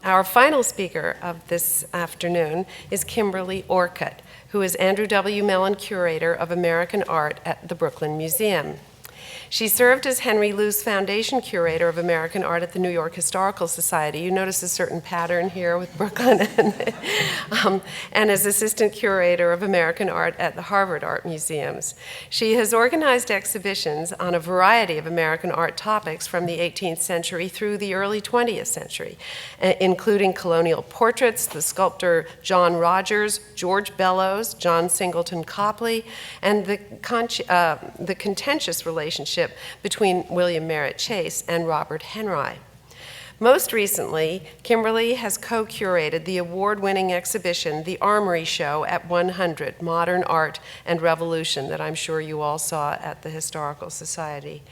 Our final speaker of this afternoon is Kimberly Orcutt, who is Andrew W. Mellon Curator of American Art at the Brooklyn Museum. She served as Henry Luce Foundation Curator of American Art at the New York Historical Society. You notice a certain pattern here with Brooklyn. And as Assistant Curator of American Art at the Harvard Art Museums. She has organized exhibitions on a variety of American art topics from the 18th century through the early 20th century, including colonial portraits, the sculptor John Rogers, George Bellows, John Singleton Copley, and the contentious relationship between William Merritt Chase and Robert Henry. Most recently, Kimberly has co-curated the award-winning exhibition, The Armory Show at 100, Modern Art and Revolution, that I'm sure you all saw at the Historical Society.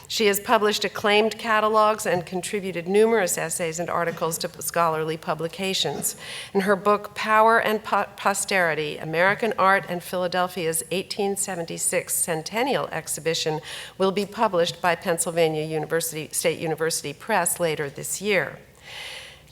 She has published acclaimed catalogs and contributed numerous essays and articles to scholarly publications. In her book, Power and Posterity, American Art and Philadelphia's 1876 Centennial Exhibition will be published by Pennsylvania State University Press later this year.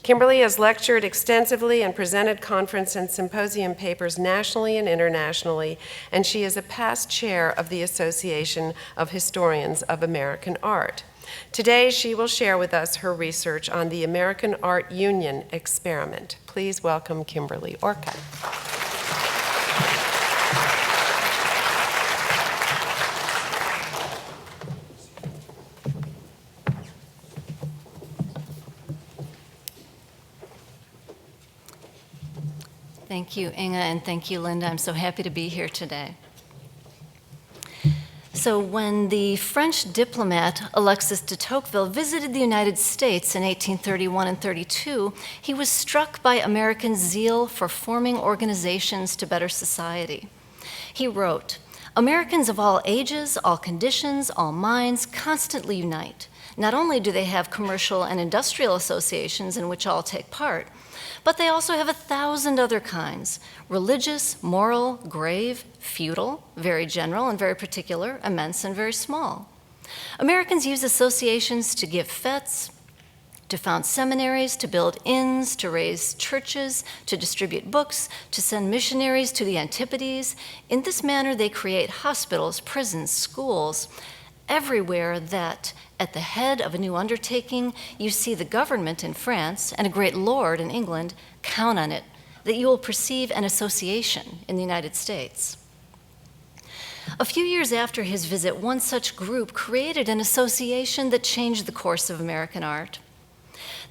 Kimberly has lectured extensively and presented conference and symposium papers nationally and internationally, and she is a past chair of the Association of Historians of American Art. Today, she will share with us her research on the American Art Union experiment. Please welcome Kimberly Orcutt. Thank you, Inga, and thank you, Linda. I'm so happy to be here today. So when the French diplomat Alexis de Tocqueville visited the United States in 1831 and 32, he was struck by American zeal for forming organizations to better society. He wrote, "Americans of all ages, all conditions, all minds constantly unite. Not only do they have commercial and industrial associations in which all take part, but they also have 1,000 other kinds: religious, moral, grave, feudal, very general and very particular, immense and very small. Americans use associations to give fetes, to found seminaries, to build inns, to raise churches, to distribute books, to send missionaries to the Antipodes. In this manner, they create hospitals, prisons, schools, everywhere that, at the head of a new undertaking, you see the government in France and a great lord in England, count on it, that you will perceive an association in the United States." A few years after his visit, one such group created an association that changed the course of American art.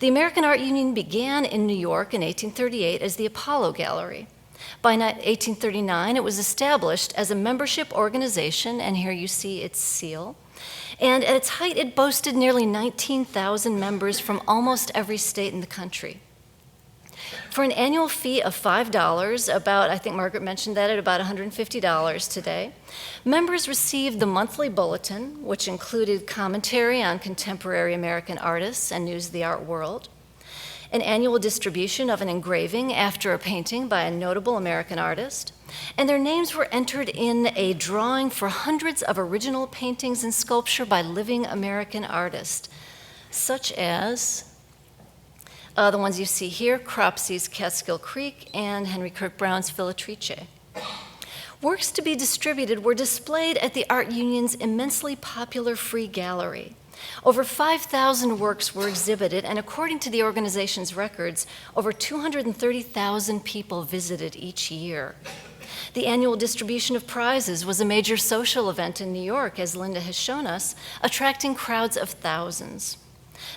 The American Art Union began in New York in 1838 as the Apollo Gallery. By 1839, it was established as a membership organization, and here you see its seal. And at its height, it boasted nearly 19,000 members from almost every state in the country. For an annual fee of $5, about, I think Margaret mentioned that, at about $150 today, members received the monthly bulletin, which included commentary on contemporary American artists and news of the art world, an annual distribution of an engraving after a painting by a notable American artist, and their names were entered in a drawing for hundreds of original paintings and sculpture by living American artists, such as the ones you see here, Cropsey's Catskill Creek and Henry Kirk Brown's Filatrice. Works to be distributed were displayed at the Art Union's immensely popular free gallery. Over 5,000 works were exhibited, and according to the organization's records, over 230,000 people visited each year. The annual distribution of prizes was a major social event in New York, as Linda has shown us, attracting crowds of thousands.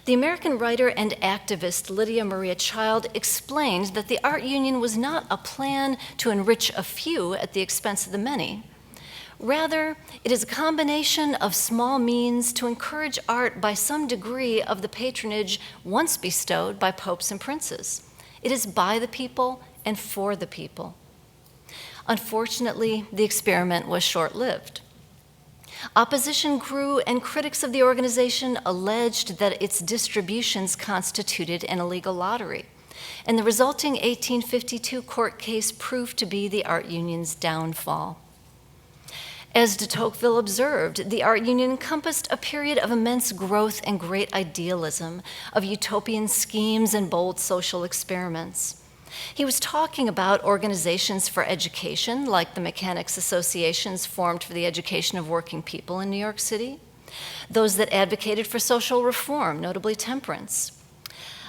The American writer and activist Lydia Maria Child explained that the Art Union was not a plan to enrich a few at the expense of the many. Rather, it is a combination of small means to encourage art by some degree of the patronage once bestowed by popes and princes. It is by the people and for the people. Unfortunately, the experiment was short-lived. Opposition grew, and critics of the organization alleged that its distributions constituted an illegal lottery, and the resulting 1852 court case proved to be the Art Union's downfall. As de Tocqueville observed, the art union encompassed a period of immense growth and great idealism, of utopian schemes and bold social experiments. He was talking about organizations for education, like the Mechanics Associations formed for the education of working people in New York City, those that advocated for social reform, notably temperance.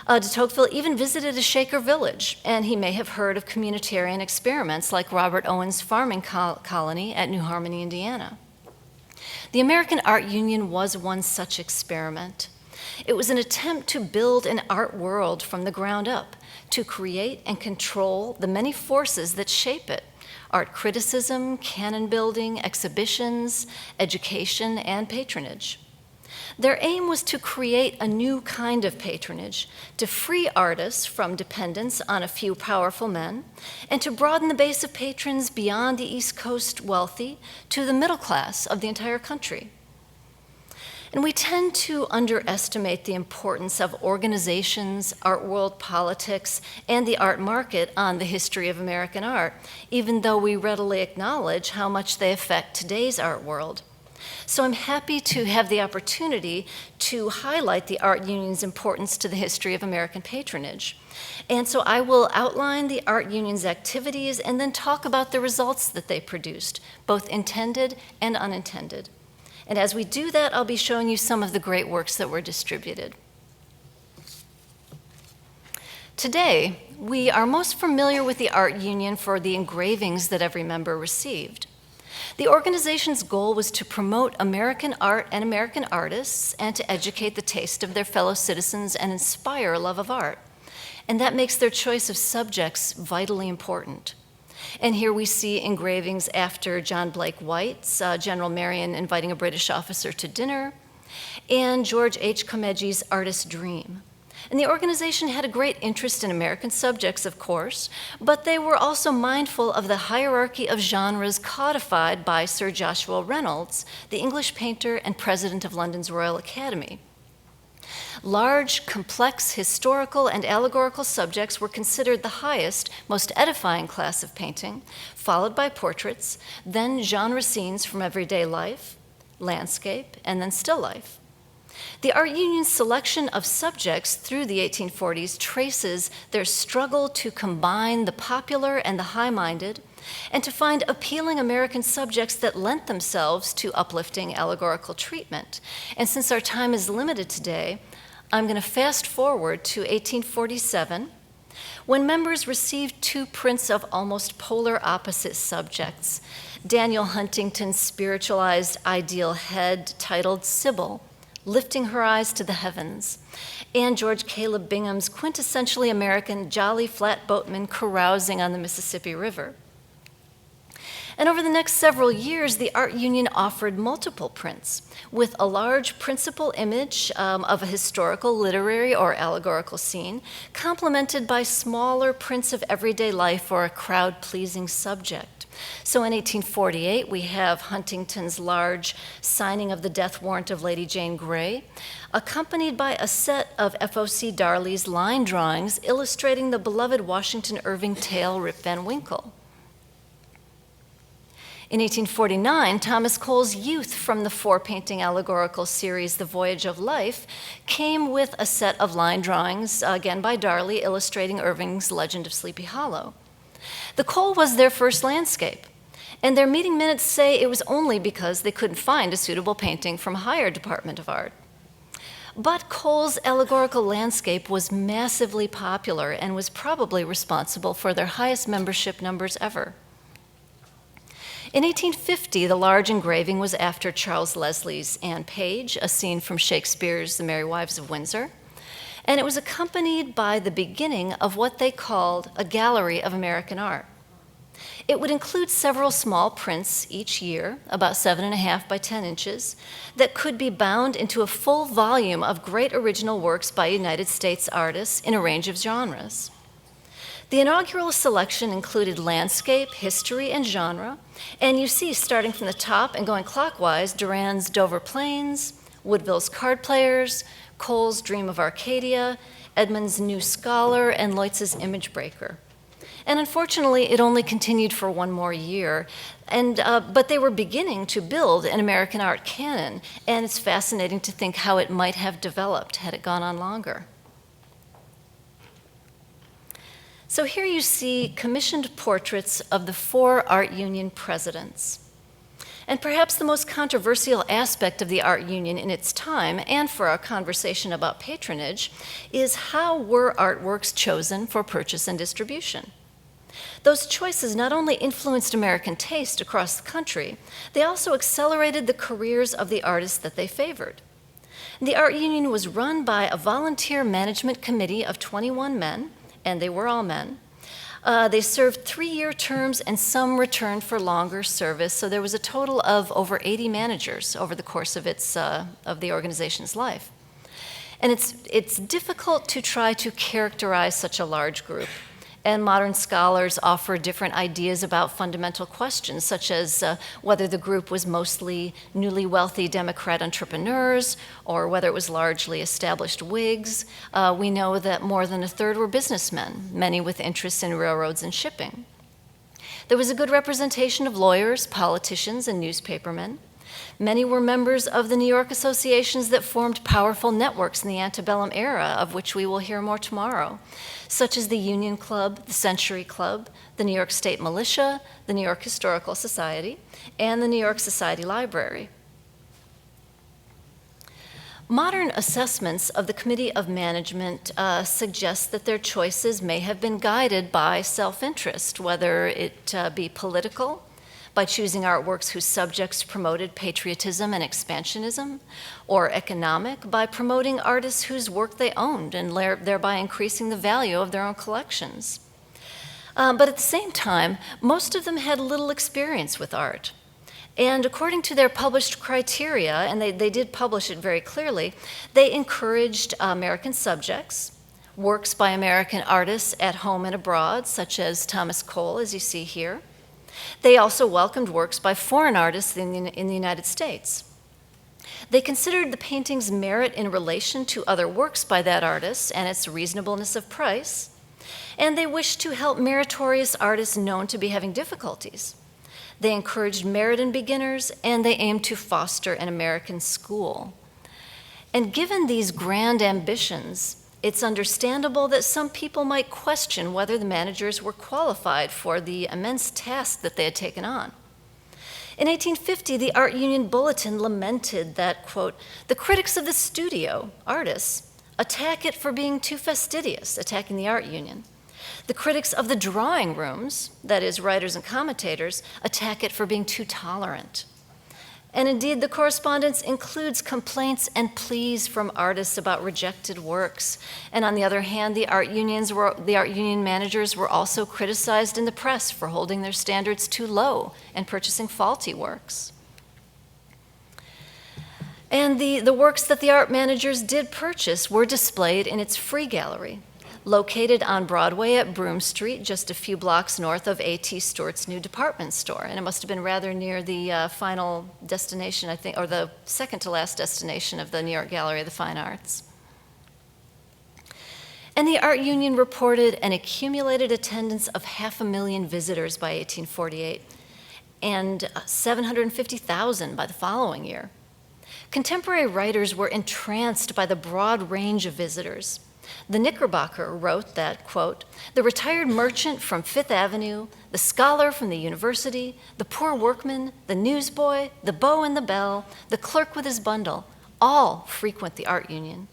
De Tocqueville even visited a Shaker village, and he may have heard of communitarian experiments like Robert Owen's farming colony at New Harmony, Indiana. The American Art Union was one such experiment. It was an attempt to build an art world from the ground up, to create and control the many forces that shape it: art criticism, canon building, exhibitions, education, and patronage. Their aim was to create a new kind of patronage, to free artists from dependence on a few powerful men, and to broaden the base of patrons beyond the East Coast wealthy to the middle class of the entire country. And we tend to underestimate the importance of organizations, art world politics, and the art market on the history of American art, even though we readily acknowledge how much they affect today's art world. So I'm happy to have the opportunity to highlight the art union's importance to the history of American patronage. And so I will outline the art union's activities and then talk about the results that they produced, both intended and unintended. And as we do that, I'll be showing you some of the great works that were distributed. Today, we are most familiar with the art union for the engravings that every member received. The organization's goal was to promote American art and American artists and to educate the taste of their fellow citizens and inspire a love of art. And that makes their choice of subjects vitally important. And here we see engravings after John Blake White's General Marion inviting a British officer to dinner, and George H. Comege's Artist's Dream. And the organization had a great interest in American subjects, of course, but they were also mindful of the hierarchy of genres codified by Sir Joshua Reynolds, the English painter and president of London's Royal Academy. Large, complex, historical, and allegorical subjects were considered the highest, most edifying class of painting, followed by portraits, then genre scenes from everyday life, landscape, and then still life. The art union's selection of subjects through the 1840s traces their struggle to combine the popular and the high-minded, and to find appealing American subjects that lent themselves to uplifting allegorical treatment. And since our time is limited today, I'm going to fast forward to 1847, when members received two prints of almost polar opposite subjects: Daniel Huntington's spiritualized ideal head titled Sybil, lifting her eyes to the heavens, and George Caleb Bingham's quintessentially American jolly flatboatman carousing on the Mississippi River. And over the next several years, the art union offered multiple prints, with a large principal image of a historical, literary, or allegorical scene, complemented by smaller prints of everyday life or a crowd-pleasing subject. So in 1848, we have Huntington's large signing of the death warrant of Lady Jane Grey, accompanied by a set of F.O.C. Darley's line drawings illustrating the beloved Washington Irving tale Rip Van Winkle. In 1849, Thomas Cole's Youth from the four-painting allegorical series The Voyage of Life came with a set of line drawings, again by Darley, illustrating Irving's Legend of Sleepy Hollow. The Cole was their first landscape, and their meeting minutes say it was only because they couldn't find a suitable painting from a higher department of art. But Cole's allegorical landscape was massively popular and was probably responsible for their highest membership numbers ever. In 1850, the large engraving was after Charles Leslie's Anne Page, a scene from Shakespeare's The Merry Wives of Windsor, and it was accompanied by the beginning of what they called a gallery of American art. It would include several small prints each year, about 7.5 by 10 inches, that could be bound into a full volume of great original works by United States artists in a range of genres. The inaugural selection included landscape, history, and genre, and you see, starting from the top and going clockwise, Durand's Dover Plains, Woodville's Card Players, Cole's Dream of Arcadia, Edmund's New Scholar, and Leutz's Image Breaker. And unfortunately, it only continued for one more year. But they were beginning to build an American art canon, and it's fascinating to think how it might have developed had it gone on longer. So here you see commissioned portraits of the 4 art union presidents. And perhaps the most controversial aspect of the art union in its time, and for our conversation about patronage, is how were artworks chosen for purchase and distribution? Those choices not only influenced American taste across the country, they also accelerated the careers of the artists that they favored. The art union was run by a volunteer management committee of 21 men, and they were all men. They served 3-year terms, and some returned for longer service, so there was a total of over 80 managers over the course of the organization's life. And it's difficult to try to characterize such a large group. And modern scholars offer different ideas about fundamental questions, such as whether the group was mostly newly wealthy Democrat entrepreneurs or whether it was largely established Whigs. We know that more than a third were businessmen, many with interests in railroads and shipping. There was a good representation of lawyers, politicians, and newspapermen. Many were members of the New York associations that formed powerful networks in the antebellum era, of which we will hear more tomorrow, such as the Union Club, the Century Club, the New York State Militia, the New York Historical Society, and the New York Society Library. Modern assessments of the Committee of Management suggest that their choices may have been guided by self-interest, whether it be political, by choosing artworks whose subjects promoted patriotism and expansionism, or economic, by promoting artists whose work they owned and thereby increasing the value of their own collections. But at the same time, most of them had little experience with art. And according to their published criteria, and they did publish it very clearly, they encouraged American subjects, works by American artists at home and abroad, such as Thomas Cole, as you see here. They also welcomed works by foreign artists in the United States. They considered the painting's merit in relation to other works by that artist and its reasonableness of price, and they wished to help meritorious artists known to be having difficulties. They encouraged merit in beginners, and they aimed to foster an American school. And given these grand ambitions, it's understandable that some people might question whether the managers were qualified for the immense task that they had taken on. In 1850, the Art Union Bulletin lamented that, quote, the critics of the studio, artists, attack it for being too fastidious, attacking the art union. The critics of the drawing rooms, that is, writers and commentators, attack it for being too tolerant. And indeed, the correspondence includes complaints and pleas from artists about rejected works. And on the other hand, the art union managers were also criticized in the press for holding their standards too low and purchasing faulty works. And the works that the art managers did purchase were displayed in its free gallery, located on Broadway at Broome Street, just a few blocks north of A.T. Stewart's new department store. And it must have been rather near the final destination, I think, or the second to last destination of the New York Gallery of the Fine Arts. And the Art Union reported an accumulated attendance of 500,000 visitors by 1848 and 750,000 by the following year. Contemporary writers were entranced by the broad range of visitors. The Knickerbocker wrote that, quote, the retired merchant from Fifth Avenue, the scholar from the university, the poor workman, the newsboy, the beau and the belle, the clerk with his bundle, all frequent the art union.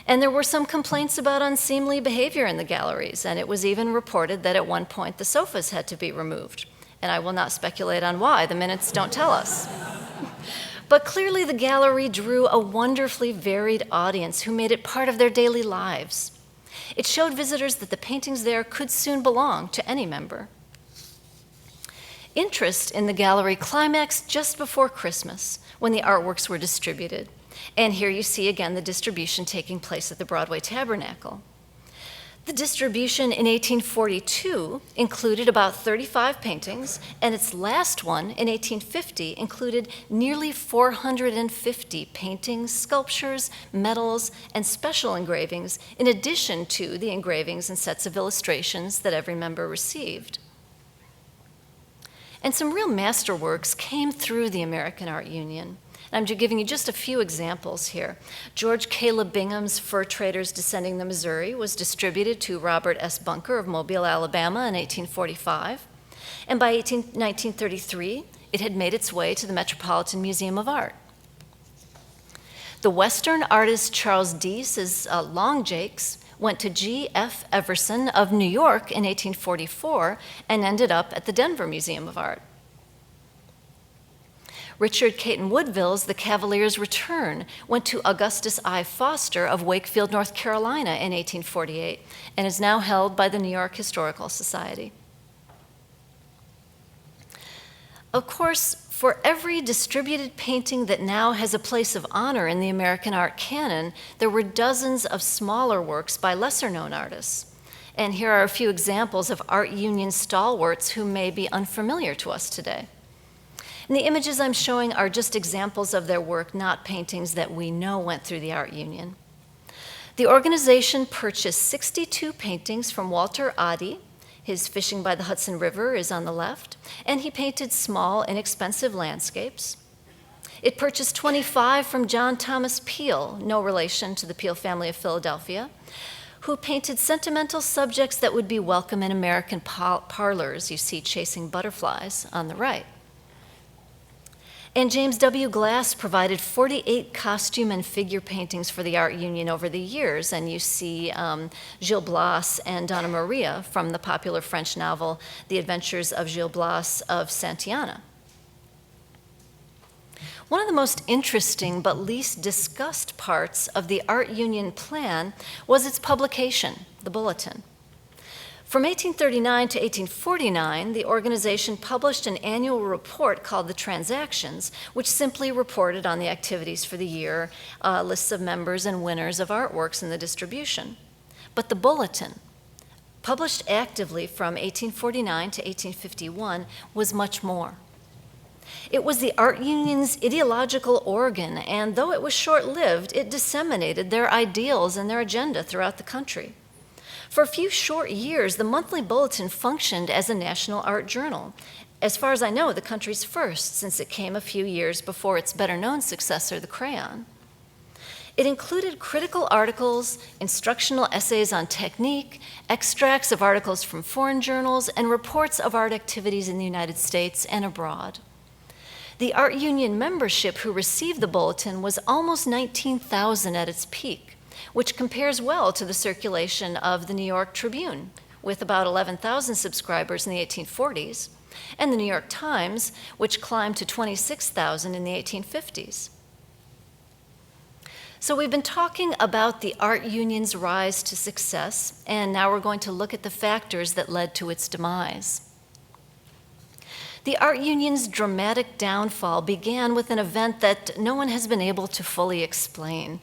And there were some complaints about unseemly behavior in the galleries, and it was even reported that at one point the sofas had to be removed. And I will not speculate on why, the minutes don't tell us. But clearly the gallery drew a wonderfully varied audience who made it part of their daily lives. It showed visitors that the paintings there could soon belong to any member. Interest in the gallery climaxed just before Christmas, when the artworks were distributed. And here you see again the distribution taking place at the Broadway Tabernacle. The distribution in 1842 included about 35 paintings, and its last one in 1850 included nearly 450 paintings, sculptures, medals, and special engravings, in addition to the engravings and sets of illustrations that every member received. And some real masterworks came through the American Art Union. I'm giving you just a few examples here. George Caleb Bingham's Fur Traders Descending the Missouri was distributed to Robert S. Bunker of Mobile, Alabama in 1845. And by 1933, it had made its way to the Metropolitan Museum of Art. The Western artist Charles Dease's Long Jakes went to G. F. Everson of New York in 1844 and ended up at the Denver Museum of Art. Richard Caton Woodville's The Cavalier's Return went to Augustus I. Foster of Wakefield, North Carolina in 1848 and is now held by the New York Historical Society. Of course, for every distributed painting that now has a place of honor in the American art canon, there were dozens of smaller works by lesser-known artists. And here are a few examples of art union stalwarts who may be unfamiliar to us today. And the images I'm showing are just examples of their work, not paintings that we know went through the art union. The organization purchased 62 paintings from Walter Addy. His Fishing by the Hudson River is on the left, and he painted small, inexpensive landscapes. It purchased 25 from John Thomas Peale, no relation to the Peale family of Philadelphia, who painted sentimental subjects that would be welcome in American parlors. You see Chasing Butterflies on the right. And James W. Glass provided 48 costume and figure paintings for the art union over the years, and you see Gil Blas and Donna Maria from the popular French novel The Adventures of Gil Blas of Santillana. One of the most interesting but least discussed parts of the art union plan was its publication, the Bulletin. From 1839 to 1849, the organization published an annual report called The Transactions, which simply reported on the activities for the year, lists of members and winners of artworks in the distribution. But the Bulletin, published actively from 1849 to 1851, was much more. It was the art union's ideological organ, and though it was short-lived, it disseminated their ideals and their agenda throughout the country. For a few short years, the monthly bulletin functioned as a national art journal, as far as I know, the country's first, since it came a few years before its better-known successor, the crayon. It included critical articles, instructional essays on technique, extracts of articles from foreign journals, and reports of art activities in the United States and abroad. The art union membership who received the bulletin was almost 19,000 at its peak, which compares well to the circulation of the New York Tribune, with about 11,000 subscribers in the 1840s, and the New York Times, which climbed to 26,000 in the 1850s. So we've been talking about the art union's rise to success, and now we're going to look at the factors that led to its demise. The art union's dramatic downfall began with an event that no one has been able to fully explain.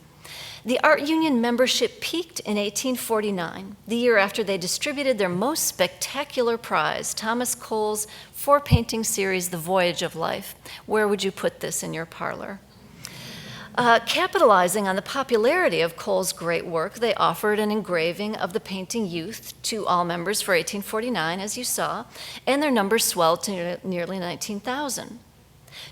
The art union membership peaked in 1849, the year after they distributed their most spectacular prize, Thomas Cole's four-painting series, The Voyage of Life. Where would you put this in your parlor? Capitalizing on the popularity of Cole's great work, they offered an engraving of the painting Youth to all members for 1849, as you saw, and their numbers swelled to nearly 19,000.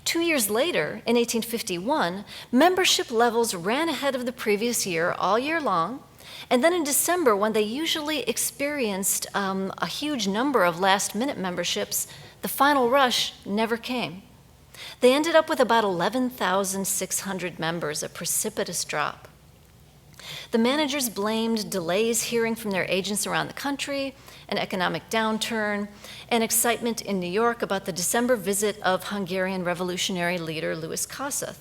2 years later, in 1851, membership levels ran ahead of the previous year all year long, and then in December, when they usually experienced a huge number of last-minute memberships, the final rush never came. They ended up with about 11,600 members, a precipitous drop. The managers blamed delays hearing from their agents around the country, an economic downturn, and excitement in New York about the December visit of Hungarian revolutionary leader Louis Kossuth.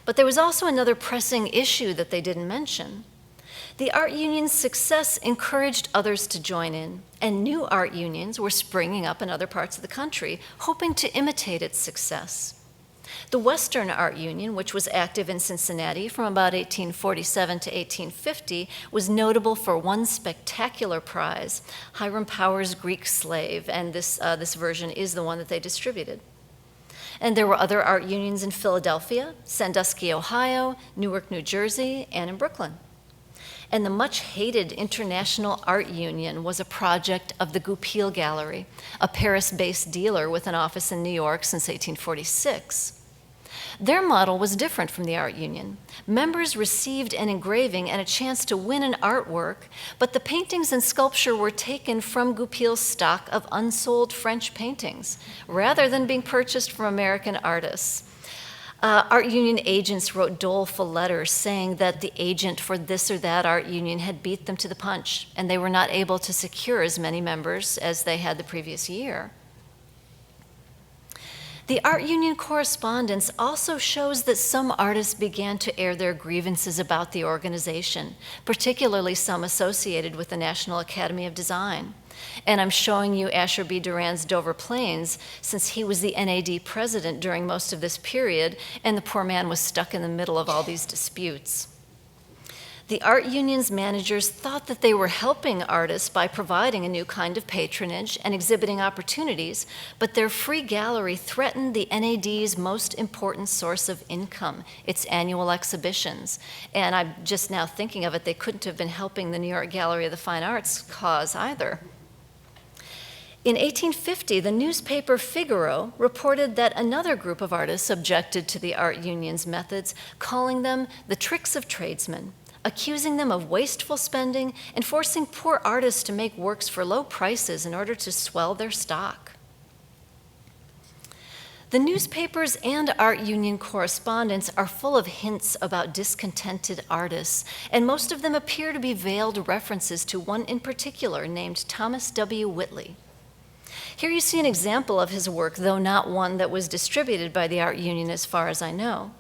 But there was also another pressing issue that they didn't mention. The art union's success encouraged others to join in, and new art unions were springing up in other parts of the country, hoping to imitate its success. The Western Art Union, which was active in Cincinnati from about 1847 to 1850, was notable for one spectacular prize, Hiram Power's Greek Slave, and this version is the one that they distributed. And there were other art unions in Philadelphia, Sandusky, Ohio, Newark, New Jersey, and in Brooklyn. And the much-hated International Art Union was a project of the Goupil Gallery, a Paris-based dealer with an office in New York since 1846. Their model was different from the art union. Members received an engraving and a chance to win an artwork, but the paintings and sculpture were taken from Goupil's stock of unsold French paintings, rather than being purchased from American artists. Art union agents wrote doleful letters saying that the agent for this or that art union had beat them to the punch, and they were not able to secure as many members as they had the previous year. The art union correspondence also shows that some artists began to air their grievances about the organization, particularly some associated with the National Academy of Design. And I'm showing you Asher B. Duran's Dover Plains, since he was the NAD president during most of this period, and the poor man was stuck in the middle of all these disputes. The art union's managers thought that they were helping artists by providing a new kind of patronage and exhibiting opportunities, but their free gallery threatened the NAD's most important source of income, its annual exhibitions. And I'm just now thinking of it, they couldn't have been helping the New York Gallery of the Fine Arts cause either. In 1850, the newspaper Figaro reported that another group of artists objected to the art union's methods, calling them the tricks of tradesmen, accusing them of wasteful spending and forcing poor artists to make works for low prices in order to swell their stock. The newspapers and art union correspondence are full of hints about discontented artists, and most of them appear to be veiled references to one in particular named Thomas W. Whitley. Here you see an example of his work, though not one that was distributed by the art union as far as I know.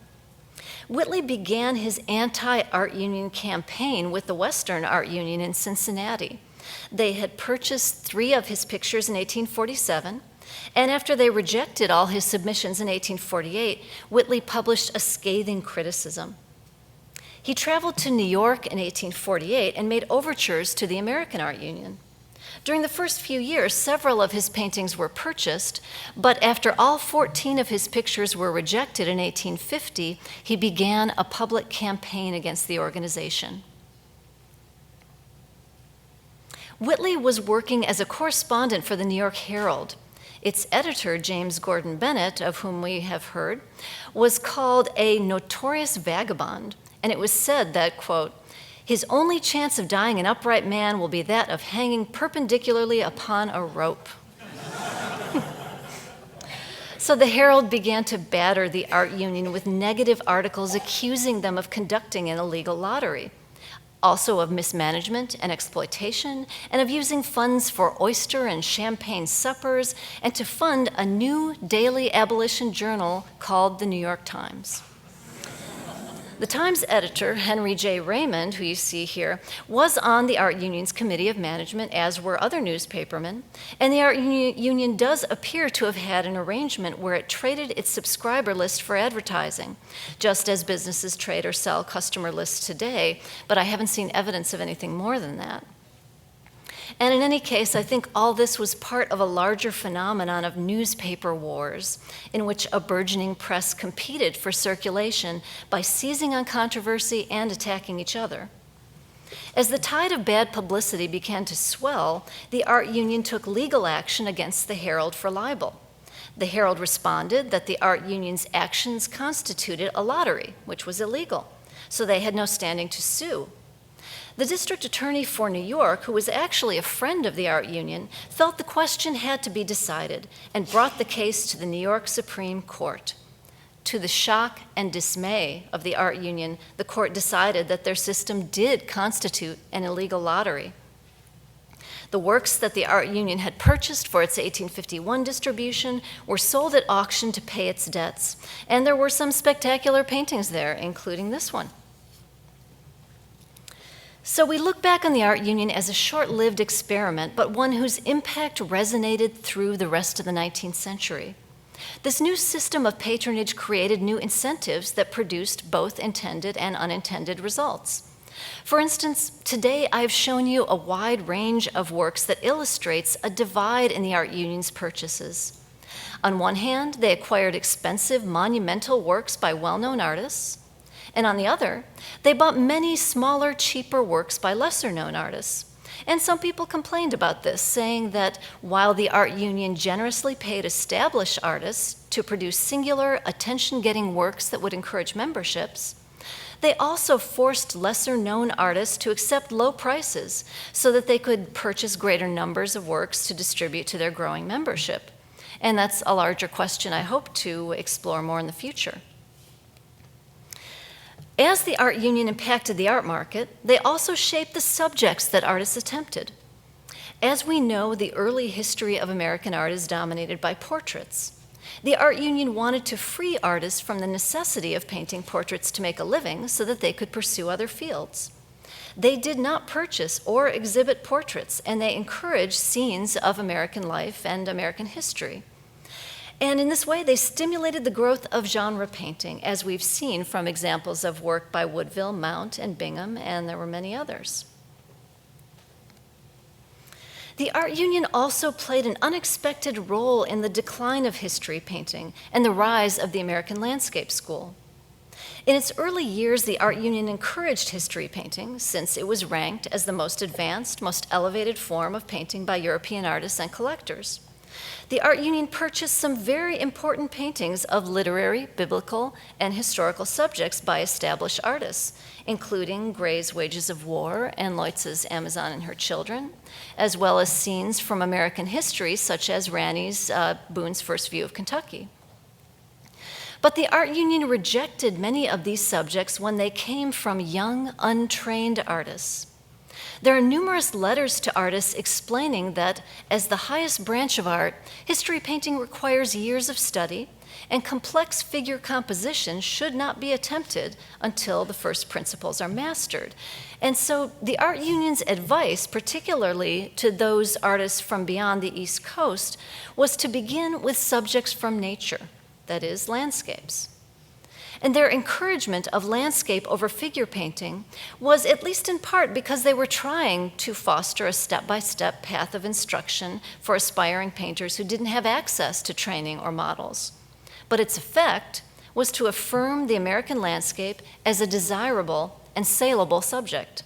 Whitley began his anti-art union campaign with the Western Art Union in Cincinnati. They had purchased 3 of his pictures in 1847, and after they rejected all his submissions in 1848, Whitley published a scathing criticism. He traveled to New York in 1848 and made overtures to the American Art Union. During the first few years, several of his paintings were purchased, but after all 14 of his pictures were rejected in 1850, he began a public campaign against the organization. Whitley was working as a correspondent for the New York Herald. Its editor, James Gordon Bennett, of whom we have heard, was called a notorious vagabond, and it was said that, quote, "His only chance of dying an upright man will be that of hanging perpendicularly upon a rope." So the Herald began to batter the art union with negative articles accusing them of conducting an illegal lottery, also of mismanagement and exploitation, and of using funds for oyster and champagne suppers, and to fund a new daily abolition journal called the New York Times. The Times editor, Henry J. Raymond, who you see here, was on the Art Union's Committee of Management, as were other newspapermen, and the Art Union does appear to have had an arrangement where it traded its subscriber list for advertising, just as businesses trade or sell customer lists today, but I haven't seen evidence of anything more than that. And in any case, I think all this was part of a larger phenomenon of newspaper wars, in which a burgeoning press competed for circulation by seizing on controversy and attacking each other. As the tide of bad publicity began to swell, the art union took legal action against the Herald for libel. The Herald responded that the art union's actions constituted a lottery, which was illegal, so they had no standing to sue. The district attorney for New York, who was actually a friend of the art union, felt the question had to be decided and brought the case to the New York Supreme Court. To the shock and dismay of the art union, the court decided that their system did constitute an illegal lottery. The works that the art union had purchased for its 1851 distribution were sold at auction to pay its debts, and there were some spectacular paintings there, including this one. So we look back on the art union as a short-lived experiment, but one whose impact resonated through the rest of the 19th century. This new system of patronage created new incentives that produced both intended and unintended results. For instance, today I've shown you a wide range of works that illustrates a divide in the art union's purchases. On one hand, they acquired expensive, monumental works by well-known artists, and on the other, they bought many smaller, cheaper works by lesser-known artists. And some people complained about this, saying that while the art union generously paid established artists to produce singular, attention-getting works that would encourage memberships, they also forced lesser-known artists to accept low prices so that they could purchase greater numbers of works to distribute to their growing membership. And that's a larger question I hope to explore more in the future. As the art union impacted the art market, they also shaped the subjects that artists attempted. As we know, the early history of American art is dominated by portraits. The art union wanted to free artists from the necessity of painting portraits to make a living so that they could pursue other fields. They did not purchase or exhibit portraits, and they encouraged scenes of American life and American history. And in this way, they stimulated the growth of genre painting, as we've seen from examples of work by Woodville, Mount, and Bingham, and there were many others. The art union also played an unexpected role in the decline of history painting and the rise of the American landscape school. In its early years, the art union encouraged history painting since it was ranked as the most advanced, most elevated form of painting by European artists and collectors. The art union purchased some very important paintings of literary, biblical, and historical subjects by established artists, including Gray's Wages of War and Leutz's Amazon and Her Children, as well as scenes from American history, such as Ranny's Boone's First View of Kentucky. But the art union rejected many of these subjects when they came from young, untrained artists. There are numerous letters to artists explaining that, as the highest branch of art, history painting requires years of study, and complex figure composition should not be attempted until the first principles are mastered. And so the art union's advice, particularly to those artists from beyond the East Coast, was to begin with subjects from nature, that is, landscapes. And their encouragement of landscape over figure painting was, at least in part, because they were trying to foster a step-by-step path of instruction for aspiring painters who didn't have access to training or models. But its effect was to affirm the American landscape as a desirable and saleable subject.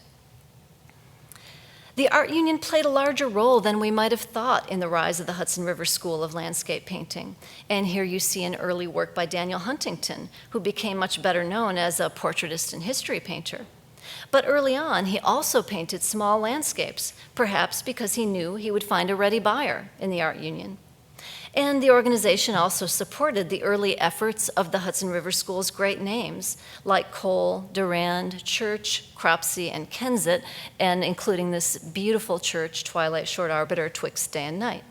The art union played a larger role than we might have thought in the rise of the Hudson River School of Landscape Painting. And here you see an early work by Daniel Huntington, who became much better known as a portraitist and history painter. But early on, he also painted small landscapes, perhaps because he knew he would find a ready buyer in the art union. And the organization also supported the early efforts of the Hudson River School's great names, like Cole, Durand, Church, Cropsey, and Kensett, and including this beautiful church, Twilight Short Arbiter, Twixt Day and Night.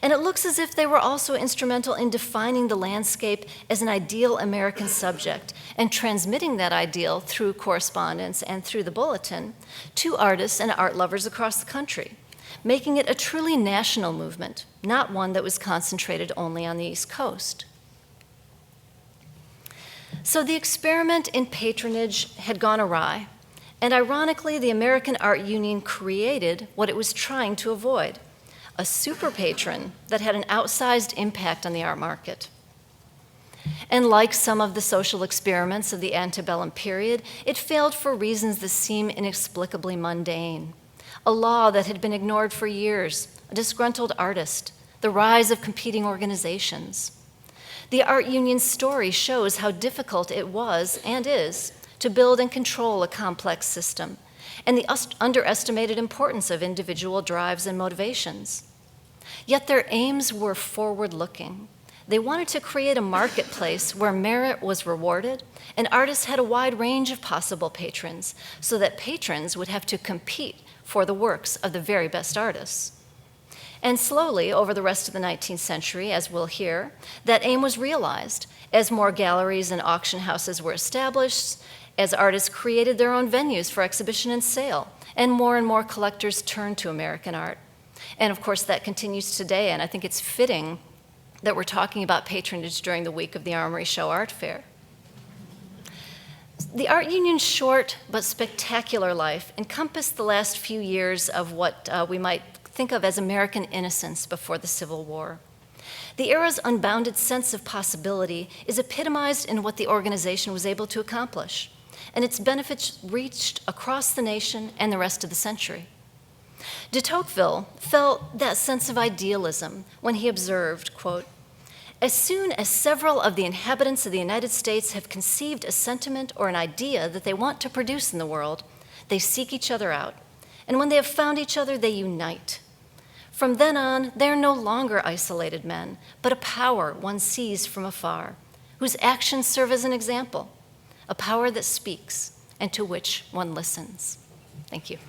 And it looks as if they were also instrumental in defining the landscape as an ideal American subject and transmitting that ideal through correspondence and through the bulletin to artists and art lovers across the country, making it a truly national movement, not one that was concentrated only on the East Coast. So the experiment in patronage had gone awry, and ironically, the American Art Union created what it was trying to avoid: a super patron that had an outsized impact on the art market. And like some of the social experiments of the antebellum period, it failed for reasons that seem inexplicably mundane. A law that had been ignored for years, a disgruntled artist, the rise of competing organizations. The art union's story shows how difficult it was and is to build and control a complex system, and the underestimated importance of individual drives and motivations. Yet their aims were forward-looking. They wanted to create a marketplace where merit was rewarded and artists had a wide range of possible patrons, so that patrons would have to compete for the works of the very best artists. And slowly, over the rest of the 19th century, as we'll hear, that aim was realized as more galleries and auction houses were established, as artists created their own venues for exhibition and sale, and more collectors turned to American art. And of course, that continues today, and I think it's fitting that we're talking about patronage during the week of the Armory Show Art Fair. The art union's short but spectacular life encompassed the last few years of what we might think of as American innocence before the Civil War. The era's unbounded sense of possibility is epitomized in what the organization was able to accomplish, and its benefits reached across the nation and the rest of the century. De Tocqueville felt that sense of idealism when he observed, quote, "As soon as several of the inhabitants of the United States have conceived a sentiment or an idea that they want to produce in the world, they seek each other out, and when they have found each other, they unite. From then on, they are no longer isolated men, but a power one sees from afar, whose actions serve as an example, a power that speaks and to which one listens." Thank you.